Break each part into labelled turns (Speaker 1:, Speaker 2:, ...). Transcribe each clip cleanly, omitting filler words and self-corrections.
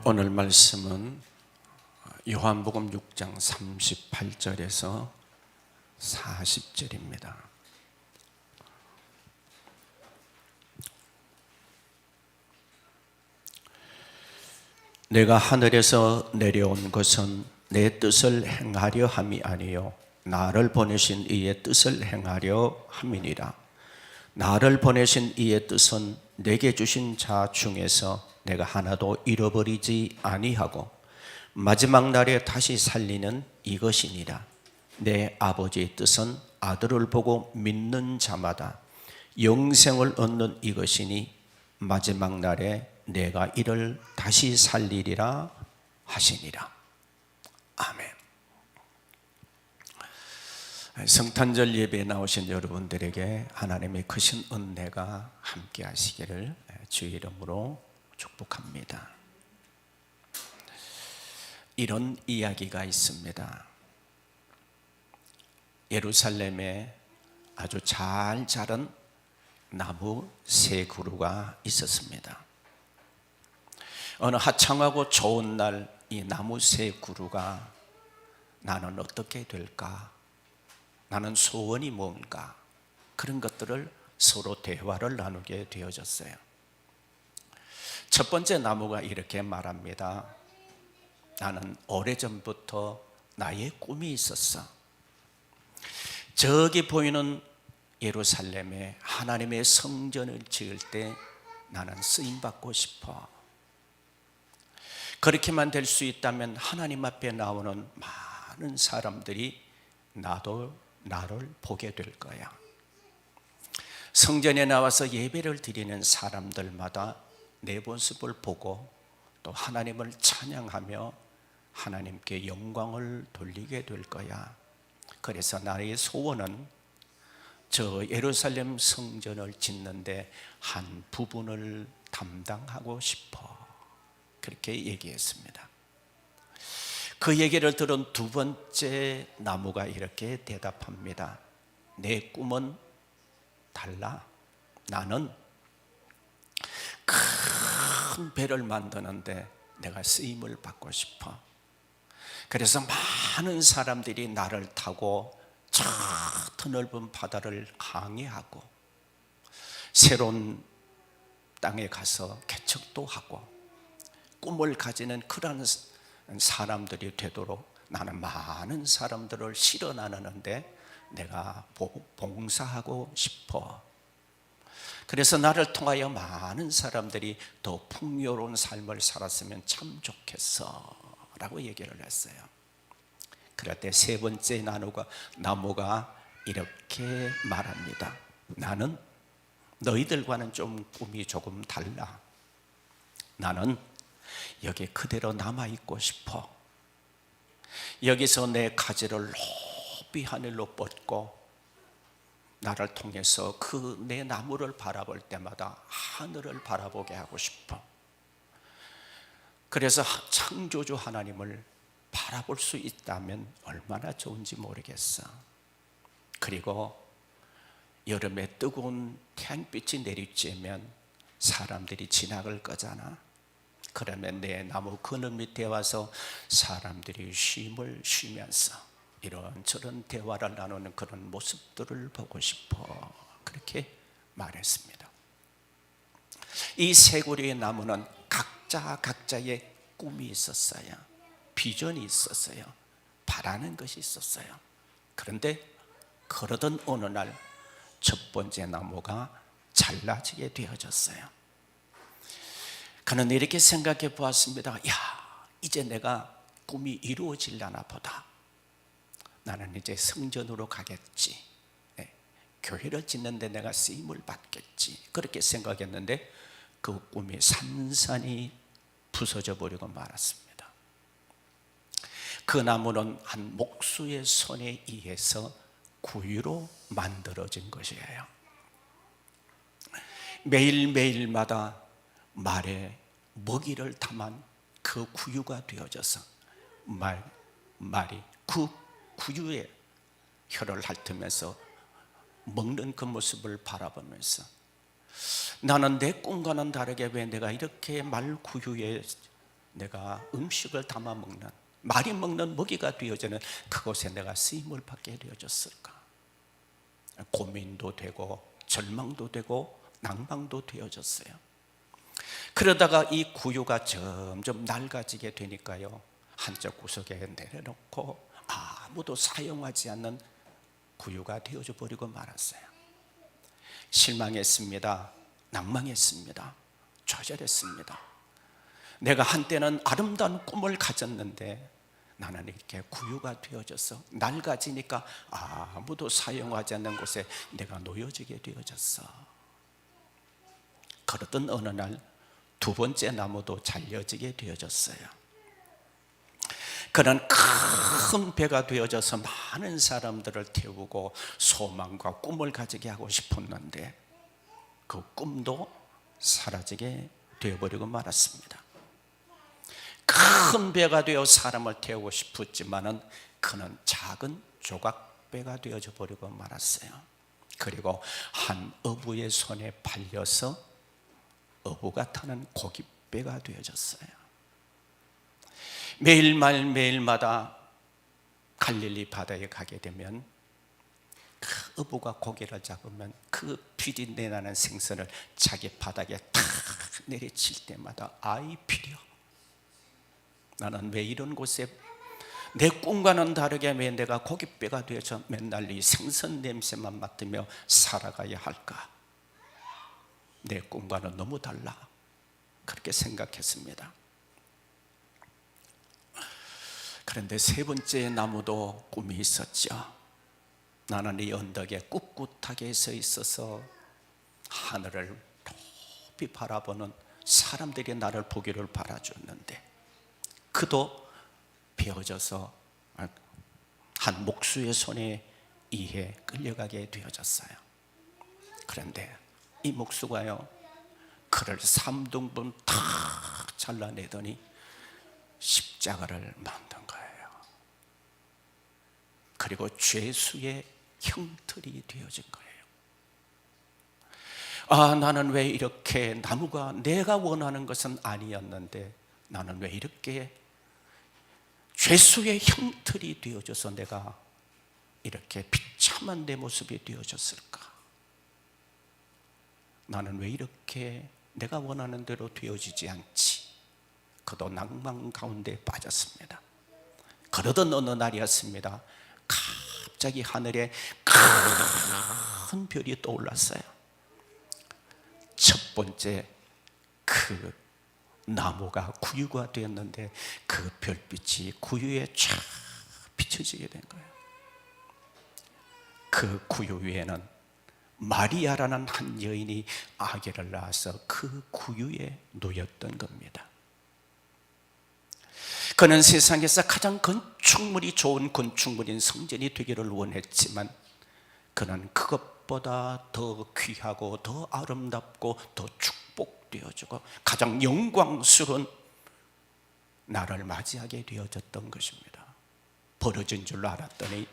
Speaker 1: 오늘 말씀은 요한복음 6장 38절에서 40절입니다. 내가 하늘에서 내려온 것은 내 뜻을 행하려 함이 아니요 나를 보내신 이의 뜻을 행하려 함이니라. 나를 보내신 이의 뜻은 내게 주신 자 중에서 내가 하나도 잃어버리지 아니하고 마지막 날에 다시 살리는 이것이니라. 내 아버지의 뜻은 아들을 보고 믿는 자마다 영생을 얻는 이것이니 마지막 날에 내가 이를 다시 살리리라 하시니라. 아멘. 성탄절 예배에 나오신 여러분들에게 하나님의 크신 은혜가 함께 하시기를 주의 이름으로 축복합니다. 이런 이야기가 있습니다. 예루살렘에 아주 잘 자란 나무 세 그루가 있었습니다. 어느 화창하고 좋은 날 이 나무 세 그루가 나는 어떻게 될까? 나는 소원이 뭔가? 그런 것들을 서로 대화를 나누게 되어졌어요. 첫 번째 나무가 이렇게 말합니다. 나는 오래전부터 나의 꿈이 있었어. 저기 보이는 예루살렘에 하나님의 성전을 지을 때 나는 쓰임받고 싶어. 그렇게만 될 수 있다면 하나님 앞에 나오는 많은 사람들이 나를 보게 될 거야. 성전에 나와서 예배를 드리는 사람들마다 내 모습을 보고 또 하나님을 찬양하며 하나님께 영광을 돌리게 될 거야. 그래서 나의 소원은 저 예루살렘 성전을 짓는데 한 부분을 담당하고 싶어. 그렇게 얘기했습니다. 그 얘기를 들은 두 번째 나무가 이렇게 대답합니다. 내 꿈은 달라. 나는 큰 배를 만드는데 내가 쓰임을 받고 싶어. 그래서 많은 사람들이 나를 타고 저 드넓은 바다를 항해하고 새로운 땅에 가서 개척도 하고 꿈을 가지는 그런 사람들이 되도록 나는 많은 사람들을 실어 나누는데 내가 봉사하고 싶어. 그래서 나를 통하여 많은 사람들이 더 풍요로운 삶을 살았으면 참 좋겠어 라고 얘기를 했어요. 그럴 때 세 번째 나무가 이렇게 말합니다. 나는 너희들과는 좀 꿈이 조금 달라. 나는 여기 그대로 남아있고 싶어. 여기서 내 가지를 높이 하늘로 뻗고 나를 통해서 그 내 나무를 바라볼 때마다 하늘을 바라보게 하고 싶어. 그래서 창조주 하나님을 바라볼 수 있다면 얼마나 좋은지 모르겠어. 그리고 여름에 뜨거운 태양빛이 내리쬐면 사람들이 진학을 거잖아. 그러면 내 나무 그늘 밑에 와서 사람들이 쉼을 쉬면서 이런저런 대화를 나누는 그런 모습들을 보고 싶어. 그렇게 말했습니다. 이 세 그루의 나무는 각자의 꿈이 있었어요. 비전이 있었어요. 바라는 것이 있었어요. 그런데 그러던 어느 날 첫 번째 나무가 잘라지게 되어졌어요. 그는 이렇게 생각해 보았습니다. 이제 내가 꿈이 이루어지려나 보다. 나는 이제 성전으로 가겠지. 교회를 짓는데 내가 쓰임을 받겠지. 그렇게 생각했는데 그 꿈이 산산이 부서져 버리고 말았습니다. 그 나무는 한 목수의 손에 의해서 구유로 만들어진 것이에요. 매일매일마다 말에 먹이를 담은 그 구유가 되어져서 말이 그 구유에 혀를 핥으면서 먹는 그 모습을 바라보면서 나는 내 꿈과는 다르게 왜 내가 이렇게 말 구유에 내가 음식을 담아 먹는, 말이 먹는 먹이가 되어지는 그곳에 내가 쓰임을 받게 되어졌을까? 고민도 되고 절망도 되고 낭망도 되어졌어요. 그러다가 이 구유가 점점 낡아지게 되니까요, 한쪽 구석에 내려놓고 아무도 사용하지 않는 구유가 되어져 버리고 말았어요. 실망했습니다. 낭망했습니다. 좌절했습니다. 내가 한때는 아름다운 꿈을 가졌는데 나는 이렇게 구유가 되어져서 낡아지니까 아무도 사용하지 않는 곳에 내가 놓여지게 되어졌어. 그러던 어느 날 두 번째 나무도 잘려지게 되어졌어요. 그는 큰 배가 되어져서 많은 사람들을 태우고 소망과 꿈을 가지게 하고 싶었는데 그 꿈도 사라지게 되어버리고 말았습니다. 큰 배가 되어 사람을 태우고 싶었지만은 그는 작은 조각배가 되어져 버리고 말았어요. 그리고 한 어부의 손에 팔려서 어부가 타는 고깃배가 되어졌어요. 매일마다 갈릴리 바다에 가게 되면 그 어부가 고기를 잡으면 그 비린내 나는 생선을 자기 바닥에 탁 내리칠 때마다 아이 피려, 나는 왜 이런 곳에 내 꿈과는 다르게 왜 내가 고깃배가 되어서 맨날 이 생선 냄새만 맡으며 살아가야 할까? 내 꿈과는 너무 달라. 그렇게 생각했습니다. 그런데 세 번째 나무도 꿈이 있었죠. 나는 이 언덕에 꿋꿋하게 서 있어서 하늘을 높이 바라보는 사람들이 나를 보기를 바라줬는데 그도 베어져서 한 목수의 손에 의해 끌려가게 되어졌어요. 그런데 이 목수가요, 그를 3등분 탁 잘라내더니 십자가를 만든 거예요. 그리고 죄수의 형틀이 되어진 거예요. 나는 왜 이렇게 나무가 내가 원하는 것은 아니었는데 나는 왜 이렇게 죄수의 형틀이 되어져서 내가 이렇게 비참한 내 모습이 되어졌을까? 나는 왜 이렇게 내가 원하는 대로 되어지지 않지? 그도 낭만 가운데 빠졌습니다. 그러던 어느 날이었습니다. 갑자기 하늘에 큰 별이 떠올랐어요. 첫 번째 그 나무가 구유가 되었는데 그 별빛이 구유에 쫙 비춰지게 된 거예요. 그 구유 위에는 마리아라는 한 여인이 아기를 낳아서 그 구유에 놓였던 겁니다. 그는 세상에서 가장 건축물이 좋은 건축물인 성전이 되기를 원했지만 그는 그것보다 더 귀하고 더 아름답고 더 축복되어지고 가장 영광스러운 나를 맞이하게 되어졌던 것입니다. 벌어진 줄 알았더니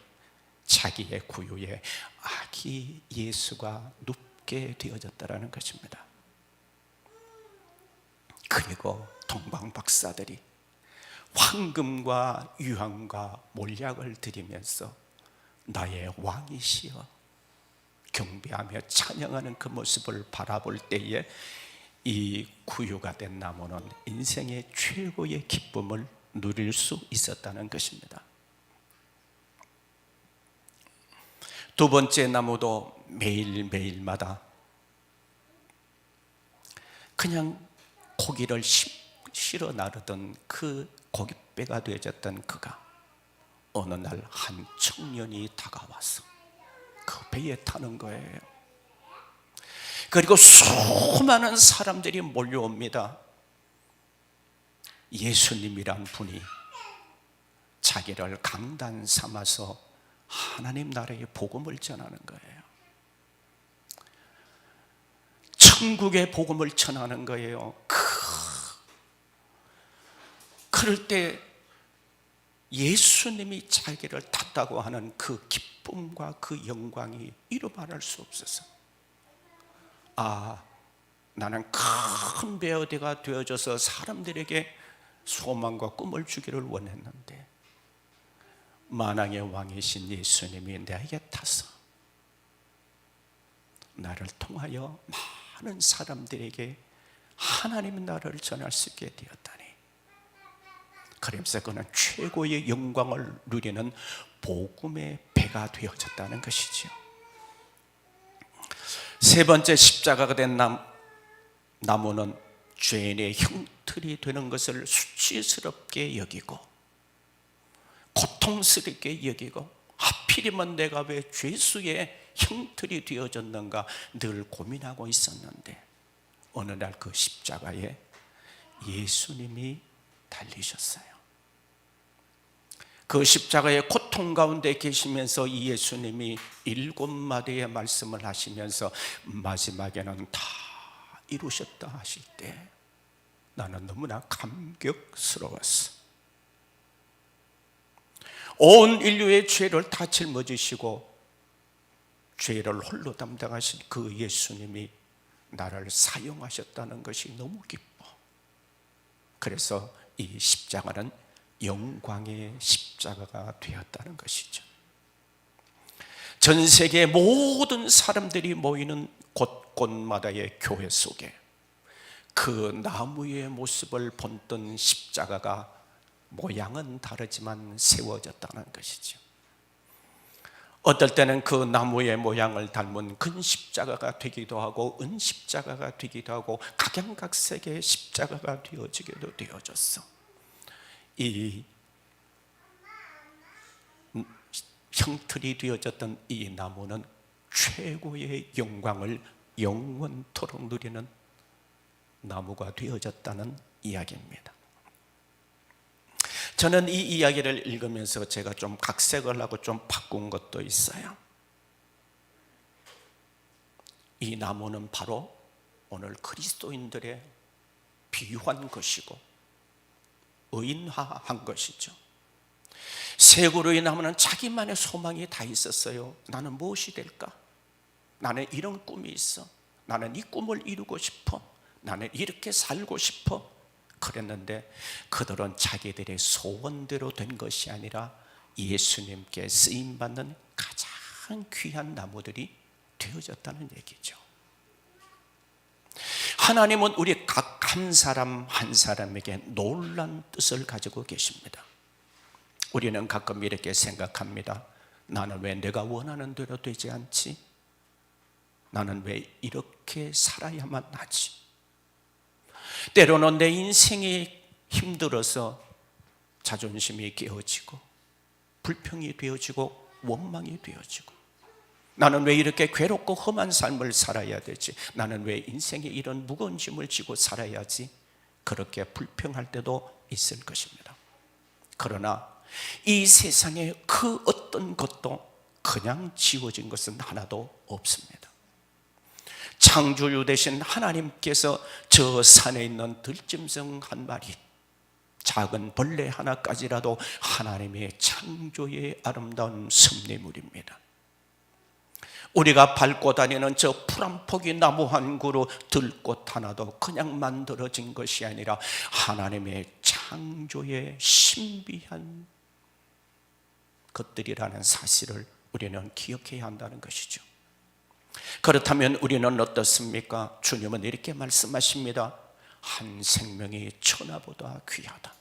Speaker 1: 자기의 구유에 아기 예수가 눕게 되어졌다는 것입니다. 그리고 동방 박사들이 황금과 유황과 몰약을 드리면서 나의 왕이시여 경배하며 찬양하는 그 모습을 바라볼 때에 이 구유가 된 나무는 인생의 최고의 기쁨을 누릴 수 있었다는 것입니다. 두 번째 나무도 매일마다 그냥 고기를 실어 나르던 그 고깃배가 되어졌던 그가 어느 날 한 청년이 다가와서 그 배에 타는 거예요. 그리고 수많은 사람들이 몰려옵니다. 예수님이란 분이 자기를 강단 삼아서 하나님 나라의 복음을 전하는 거예요. 천국의 복음을 전하는 거예요. 그럴 때 예수님이 자기를 탔다고 하는 그 기쁨과 그 영광이 이루 말할 수 없어서 나는 큰 배어대가 되어져서 사람들에게 소망과 꿈을 주기를 원했는데 만왕의 왕이신 예수님이 내게 타서 나를 통하여 많은 사람들에게 하나님의 나라를 전할 수 있게 되었다니, 그러면서 그는 최고의 영광을 누리는 복음의 배가 되어졌다는 것이지요. 세 번째, 십자가가 된 나무는 죄인의 형틀이 되는 것을 수치스럽게 여기고 고통스럽게 여기고, 하필이면 내가 왜 죄수의 형틀이 되어졌는가 늘 고민하고 있었는데, 어느 날 그 십자가에 예수님이 달리셨어요. 그 십자가의 고통 가운데 계시면서 이 예수님이 7마디의 말씀을 하시면서 마지막에는 다 이루셨다 하실 때 나는 너무나 감격스러웠어. 온 인류의 죄를 다 짊어지시고 죄를 홀로 담당하신 그 예수님이 나를 사용하셨다는 것이 너무 기뻐. 그래서 이 십자가는 영광의 십자가가 되었다는 것이죠. 전 세계 모든 사람들이 모이는 곳곳마다의 교회 속에 그 나무의 모습을 본뜬 십자가가 모양은 다르지만 세워졌다는 것이죠. 어떨 때는 그 나무의 모양을 닮은 근 십자가가 되기도 하고 은 십자가가 되기도 하고 각양각색의 십자가가 되어지기도 되어졌어. 이 형틀이 되어졌던 이 나무는 최고의 영광을 영원토록 누리는 나무가 되어졌다는 이야기입니다. 저는 이 이야기를 읽으면서 제가 좀 각색을 하고 좀 바꾼 것도 있어요. 이 나무는 바로 오늘 그리스도인들의 비유한 것이고 의인화한 것이죠. 세 그루의 나무는 자기만의 소망이 다 있었어요. 나는 무엇이 될까? 나는 이런 꿈이 있어. 나는 이 꿈을 이루고 싶어. 나는 이렇게 살고 싶어. 그랬는데 그들은 자기들의 소원대로 된 것이 아니라 예수님께 쓰임받는 가장 귀한 나무들이 되어졌다는 얘기죠. 하나님은 우리 각 한 사람 한 사람에게 놀라운 뜻을 가지고 계십니다. 우리는 가끔 이렇게 생각합니다. 나는 왜 내가 원하는 대로 되지 않지? 나는 왜 이렇게 살아야만 하지? 때로는 내 인생이 힘들어서 자존심이 깨어지고 불평이 되어지고 원망이 되어지고, 나는 왜 이렇게 괴롭고 험한 삶을 살아야 되지? 나는 왜 인생에 이런 무거운 짐을 지고 살아야지? 그렇게 불평할 때도 있을 것입니다. 그러나 이 세상에 그 어떤 것도 그냥 지워진 것은 하나도 없습니다. 창조주 되신 하나님께서 저 산에 있는 들짐승 한 마리, 작은 벌레 하나까지라도 하나님의 창조의 아름다운 섭리물입니다. 우리가 밟고 다니는 저 풀 한 포기 나무 한 그루 들꽃 하나도 그냥 만들어진 것이 아니라 하나님의 창조의 신비한 것들이라는 사실을 우리는 기억해야 한다는 것이죠. 그렇다면 우리는 어떻습니까? 주님은 이렇게 말씀하십니다. 한 생명이 천하보다 귀하다.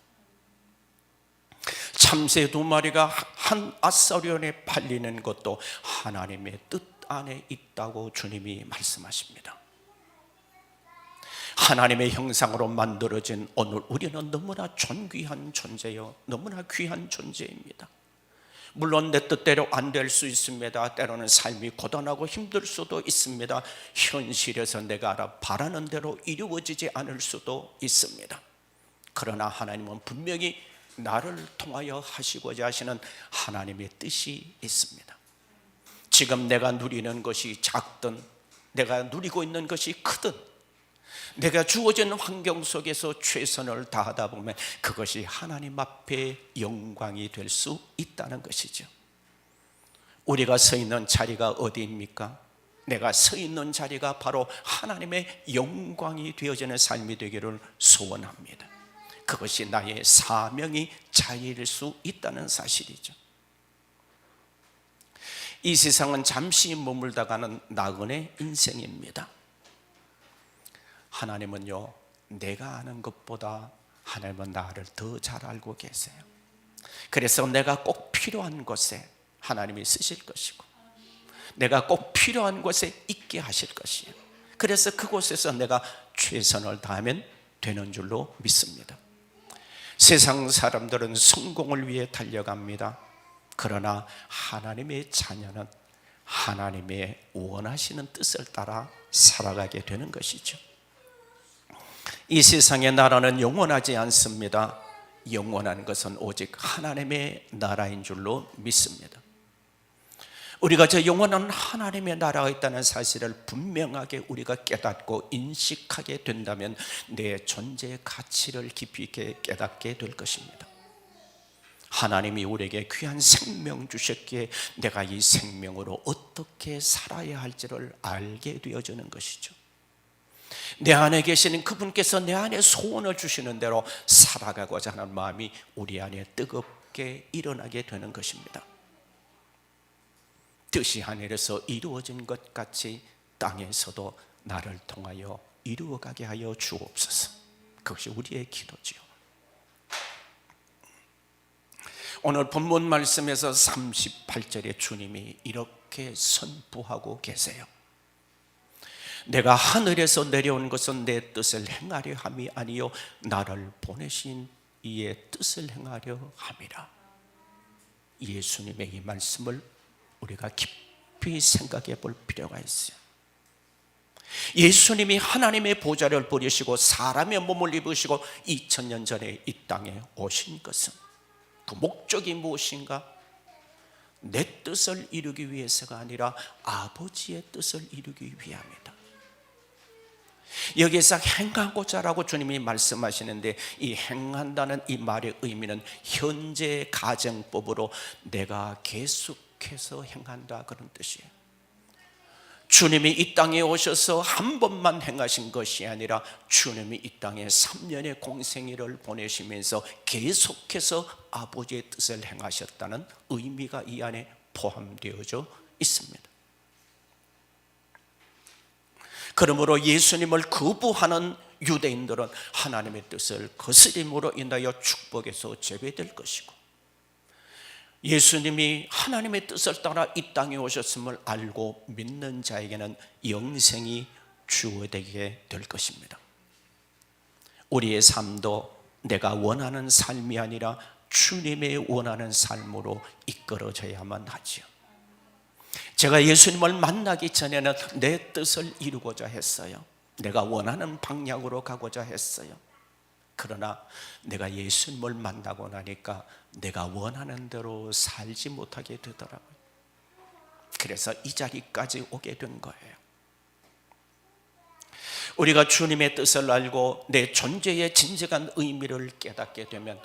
Speaker 1: 참새 2마리가 한 아사리온에 팔리는 것도 하나님의 뜻 안에 있다고 주님이 말씀하십니다. 하나님의 형상으로 만들어진 오늘 우리는 너무나 존귀한 존재요, 너무나 귀한 존재입니다. 물론 내 뜻대로 안 될 수 있습니다. 때로는 삶이 고단하고 힘들 수도 있습니다. 현실에서 내가 바라는 대로 이루어지지 않을 수도 있습니다. 그러나 하나님은 분명히 나를 통하여 하시고자 하시는 하나님의 뜻이 있습니다. 지금 내가 누리는 것이 작든 내가 누리고 있는 것이 크든 내가 주어진 환경 속에서 최선을 다하다 보면 그것이 하나님 앞에 영광이 될 수 있다는 것이죠. 우리가 서 있는 자리가 어디입니까? 내가 서 있는 자리가 바로 하나님의 영광이 되어지는 삶이 되기를 소원합니다. 그것이 나의 사명이 자리일 수 있다는 사실이죠. 이 세상은 잠시 머물다가는 나그네 인생입니다. 하나님은요, 내가 아는 것보다 하나님은 나를 더 잘 알고 계세요. 그래서 내가 꼭 필요한 곳에 하나님이 쓰실 것이고, 내가 꼭 필요한 곳에 있게 하실 것이에요. 그래서 그곳에서 내가 최선을 다하면 되는 줄로 믿습니다. 세상 사람들은 성공을 위해 달려갑니다. 그러나 하나님의 자녀는 하나님의 원하시는 뜻을 따라 살아가게 되는 것이죠. 이 세상의 나라는 영원하지 않습니다. 영원한 것은 오직 하나님의 나라인 줄로 믿습니다. 우리가 저 영원한 하나님의 나라가 있다는 사실을 분명하게 우리가 깨닫고 인식하게 된다면 내 존재의 가치를 깊이 있게 깨닫게 될 것입니다. 하나님이 우리에게 귀한 생명 주셨기에 내가 이 생명으로 어떻게 살아야 할지를 알게 되어지는 것이죠. 내 안에 계시는 그분께서 내 안에 소원을 주시는 대로 살아가고자 하는 마음이 우리 안에 뜨겁게 일어나게 되는 것입니다. 뜻이 하늘에서 이루어진 것 같이 땅에서도 나를 통하여 이루어가게 하여 주옵소서. 그것이 우리의 기도지요. 오늘 본문 말씀에서 38절에 주님이 이렇게 선포하고 계세요. 내가 하늘에서 내려온 것은 내 뜻을 행하려 함이 아니요 나를 보내신 이의 뜻을 행하려 함이라. 예수님의 이 말씀을 우리가 깊이 생각해 볼 필요가 있어요. 예수님이 하나님의 보좌를 버리시고 사람의 몸을 입으시고 2000년 전에 이 땅에 오신 것은 그 목적이 무엇인가? 내 뜻을 이루기 위해서가 아니라 아버지의 뜻을 이루기 위함이다. 여기서 행하고자라고 주님이 말씀하시는데, 이 행한다는 이 말의 의미는 현재 가정법으로 내가 계속해서 행한다, 그런 뜻이에요. 주님이 이 땅에 오셔서 한 번만 행하신 것이 아니라 주님이 이 땅에 3년의 공생애를 보내시면서 계속해서 아버지의 뜻을 행하셨다는 의미가 이 안에 포함되어져 있습니다. 그러므로 예수님을 거부하는 유대인들은 하나님의 뜻을 거스림으로 인하여 축복에서 제외될 것이고, 예수님이 하나님의 뜻을 따라 이 땅에 오셨음을 알고 믿는 자에게는 영생이 주어지게 될 것입니다. 우리의 삶도 내가 원하는 삶이 아니라 주님의 원하는 삶으로 이끌어져야만 하지요. 제가 예수님을 만나기 전에는 내 뜻을 이루고자 했어요. 내가 원하는 방향으로 가고자 했어요. 그러나 내가 예수님을 만나고 나니까 내가 원하는 대로 살지 못하게 되더라고요. 그래서 이 자리까지 오게 된 거예요. 우리가 주님의 뜻을 알고 내 존재의 진정한 의미를 깨닫게 되면,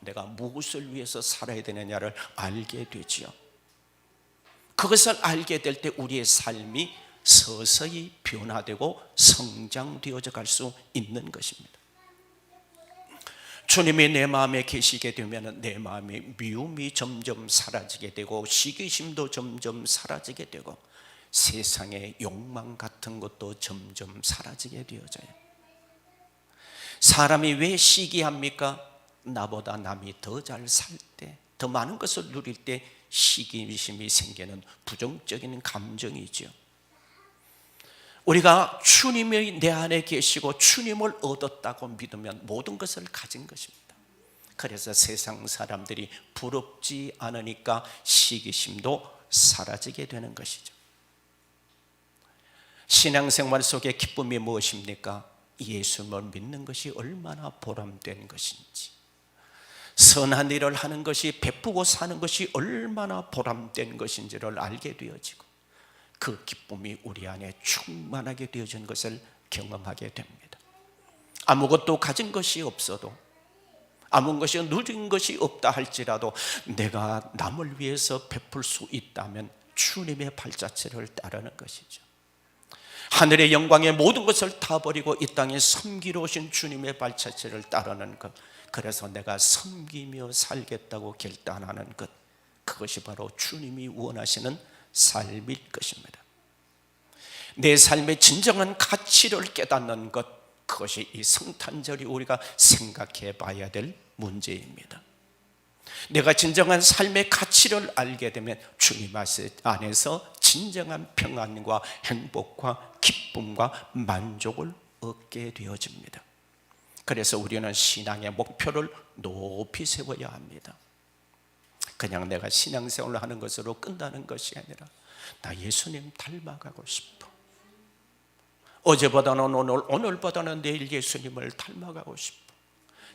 Speaker 1: 내가 무엇을 위해서 살아야 되느냐를 알게 되지요. 그것을 알게 될 때 우리의 삶이 서서히 변화되고 성장되어져 갈 수 있는 것입니다. 주님이 내 마음에 계시게 되면 내 마음의 미움이 점점 사라지게 되고, 시기심도 점점 사라지게 되고, 세상의 욕망 같은 것도 점점 사라지게 되어져요. 사람이 왜 시기합니까? 나보다 남이 더 잘 살 때, 더 많은 것을 누릴 때 시기심이 생기는 부정적인 감정이죠. 우리가 주님이 내 안에 계시고 주님을 얻었다고 믿으면 모든 것을 가진 것입니다. 그래서 세상 사람들이 부럽지 않으니까 시기심도 사라지게 되는 것이죠. 신앙생활 속에 기쁨이 무엇입니까? 예수님을 믿는 것이 얼마나 보람된 것인지, 선한 일을 하는 것이, 베푸고 사는 것이 얼마나 보람된 것인지를 알게 되어지고, 그 기쁨이 우리 안에 충만하게 되어진 것을 경험하게 됩니다. 아무것도 가진 것이 없어도, 아무 것이 누린 것이 없다 할지라도 내가 남을 위해서 베풀 수 있다면 주님의 발자취를 따르는 것이죠. 하늘의 영광의 모든 것을 다 버리고 이 땅에 섬기러 오신 주님의 발자취를 따르는 것, 그래서 내가 섬기며 살겠다고 결단하는 것, 그것이 바로 주님이 원하시는 삶일 것입니다. 내 삶의 진정한 가치를 깨닫는 것, 그것이 이 성탄절이 우리가 생각해 봐야 될 문제입니다. 내가 진정한 삶의 가치를 알게 되면 주님 안에서 진정한 평안과 행복과 기쁨과 만족을 얻게 되어집니다. 그래서 우리는 신앙의 목표를 높이 세워야 합니다. 그냥 내가 신앙생활을 하는 것으로 끝나는 것이 아니라 나 예수님 닮아가고 싶어. 어제보다는 오늘, 오늘보다는 내일 예수님을 닮아가고 싶어.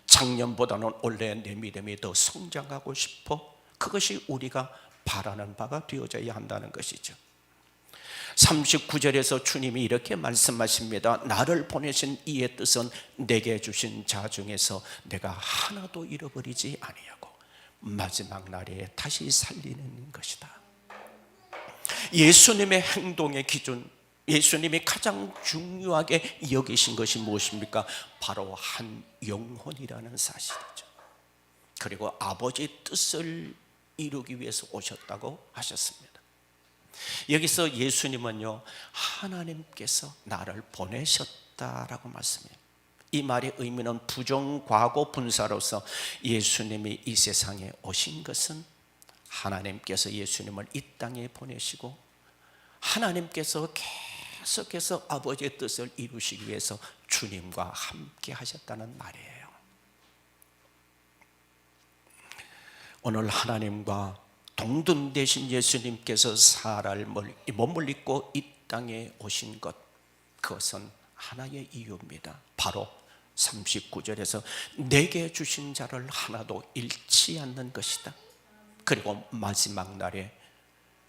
Speaker 1: 작년보다는 올해 내 믿음이 더 성장하고 싶어. 그것이 우리가 바라는 바가 되어져야 한다는 것이죠. 39절에서 주님이 이렇게 말씀하십니다. 나를 보내신 이의 뜻은 내게 주신 자 중에서 내가 하나도 잃어버리지 아니하고 마지막 날에 다시 살리는 것이다. 예수님의 행동의 기준, 예수님이 가장 중요하게 여기신 것이 무엇입니까? 바로 한 영혼이라는 사실이죠. 그리고 아버지의 뜻을 이루기 위해서 오셨다고 하셨습니다. 여기서 예수님은요, 하나님께서 나를 보내셨다라고 말씀해요. 이 말의 의미는 부정, 과거, 분사로서 예수님이 이 세상에 오신 것은 하나님께서 예수님을 이 땅에 보내시고 하나님께서 계속해서 아버지의 뜻을 이루시기 위해서 주님과 함께 하셨다는 말이에요. 오늘 하나님과 동등 되신 예수님께서 사람을 몸을 입고 이 땅에 오신 것, 그것은 하나의 이유입니다. 바로 39절에서 내게 주신 자를 하나도 잃지 않는 것이다. 그리고 마지막 날에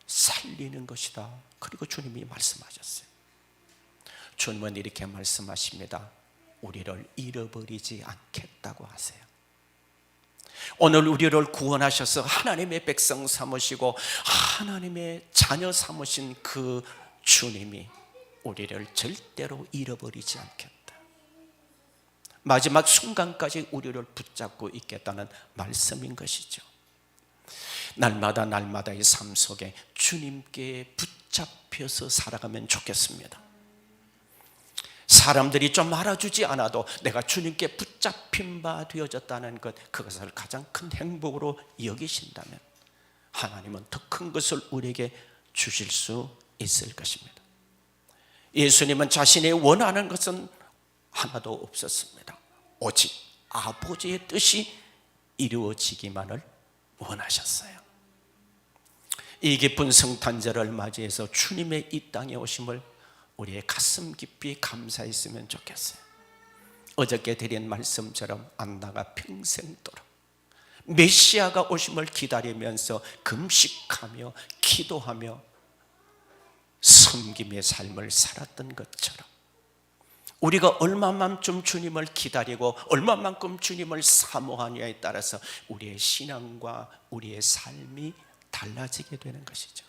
Speaker 1: 살리는 것이다. 그리고 주님이 말씀하셨어요. 주님은 이렇게 말씀하십니다. 우리를 잃어버리지 않겠다고 하세요. 오늘 우리를 구원하셔서 하나님의 백성 삼으시고 하나님의 자녀 삼으신 그 주님이 우리를 절대로 잃어버리지 않겠다. 마지막 순간까지 우리를 붙잡고 있겠다는 말씀인 것이죠. 날마다 날마다의 삶 속에 주님께 붙잡혀서 살아가면 좋겠습니다. 사람들이 좀 알아주지 않아도 내가 주님께 붙잡힌 바 되어졌다는 것, 그것을 가장 큰 행복으로 여기신다면 하나님은 더 큰 것을 우리에게 주실 수 있을 것입니다. 예수님은 자신이 원하는 것은 하나도 없었습니다. 오직 아버지의 뜻이 이루어지기만을 원하셨어요. 이 깊은 성탄절을 맞이해서 주님의 이 땅에 오심을 우리의 가슴 깊이 감사했으면 좋겠어요. 어저께 드린 말씀처럼 안나가 평생도록 메시아가 오심을 기다리면서 금식하며 기도하며 섬김의 삶을 살았던 것처럼 우리가 얼마만큼 주님을 기다리고 얼마만큼 주님을 사모하느냐에 따라서 우리의 신앙과 우리의 삶이 달라지게 되는 것이죠.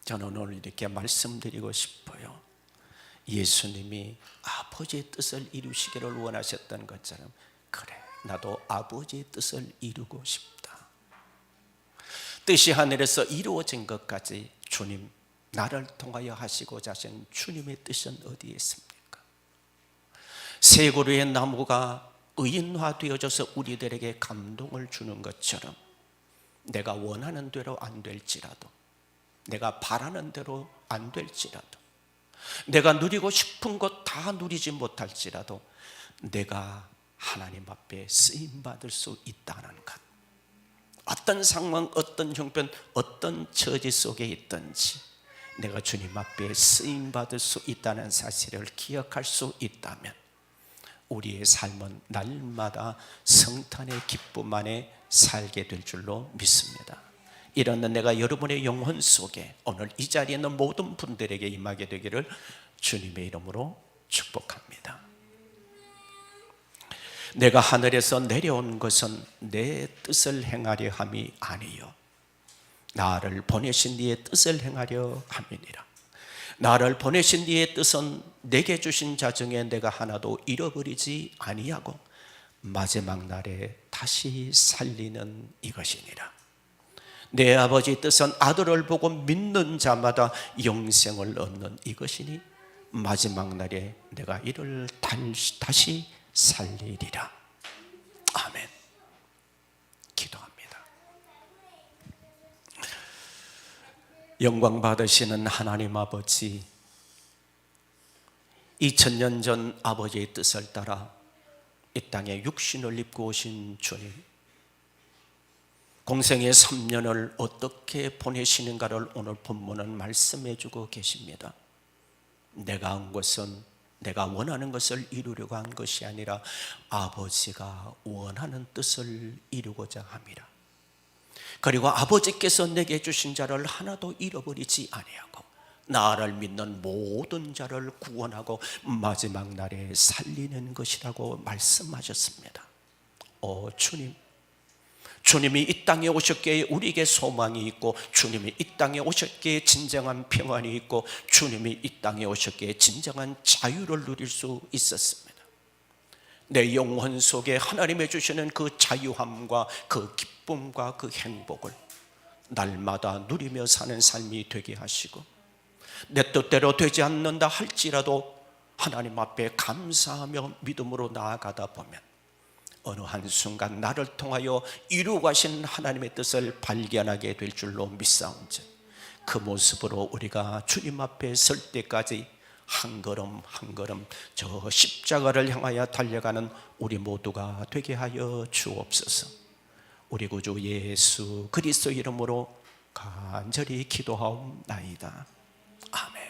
Speaker 1: 저는 오늘 이렇게 말씀드리고 싶어요. 예수님이 아버지의 뜻을 이루시기를 원하셨던 것처럼, 그래, 나도 아버지의 뜻을 이루고 싶다. 뜻이 하늘에서 이루어진 것까지 주님, 나를 통하여 하시고자 하신 주님의 뜻은 어디에 있습니까? 세 그루의 나무가 의인화되어져서 우리들에게 감동을 주는 것처럼 내가 원하는 대로 안 될지라도, 내가 바라는 대로 안 될지라도, 내가 누리고 싶은 것 다 누리지 못할지라도 내가 하나님 앞에 쓰임받을 수 있다는 것, 어떤 상황, 어떤 형편, 어떤 처지 속에 있든지 내가 주님 앞에 쓰임받을 수 있다는 사실을 기억할 수 있다면 우리의 삶은 날마다 성탄의 기쁨 안에 살게 될 줄로 믿습니다. 이런 내가 여러분의 영혼 속에 오늘 이 자리에 있는 모든 분들에게 임하게 되기를 주님의 이름으로 축복합니다. 내가 하늘에서 내려온 것은 내 뜻을 행하려 함이 아니요 나를 보내신 이의 뜻을 행하려 함이니라. 나를 보내신 이의 뜻은 내게 주신 자 중에 내가 하나도 잃어버리지 아니하고 마지막 날에 다시 살리는 이것이니라. 내 아버지 뜻은 아들을 보고 믿는 자마다 영생을 얻는 이것이니 마지막 날에 내가 이를 다시 살리리라. 아멘. 기도합니다. 영광 받으시는 하나님 아버지, 2000년 전 아버지의 뜻을 따라 이 땅에 육신을 입고 오신 주님, 공생의 3년을 어떻게 보내시는가를 오늘 본문은 말씀해 주고 계십니다. 내가 한 것은 내가 원하는 것을 이루려고 한 것이 아니라 아버지가 원하는 뜻을 이루고자 합니다. 그리고 아버지께서 내게 주신 자를 하나도 잃어버리지 아니하고 나를 믿는 모든 자를 구원하고 마지막 날에 살리는 것이라고 말씀하셨습니다. 주님, 주님이 이 땅에 오셨기에 우리에게 소망이 있고, 주님이 이 땅에 오셨기에 진정한 평안이 있고, 주님이 이 땅에 오셨기에 진정한 자유를 누릴 수 있었습니다. 내 영혼 속에 하나님의 주시는 그 자유함과 그 기쁨과 그 행복을 날마다 누리며 사는 삶이 되게 하시고, 내 뜻대로 되지 않는다 할지라도 하나님 앞에 감사하며 믿음으로 나아가다 보면 어느 한순간 나를 통하여 이루어 가신 하나님의 뜻을 발견하게 될 줄로 믿사온즉, 그 모습으로 우리가 주님 앞에 설 때까지 한 걸음 한 걸음 저 십자가를 향하여 달려가는 우리 모두가 되게 하여 주옵소서. 우리 구주 예수 그리스도 이름으로 간절히 기도하옵나이다. 아멘.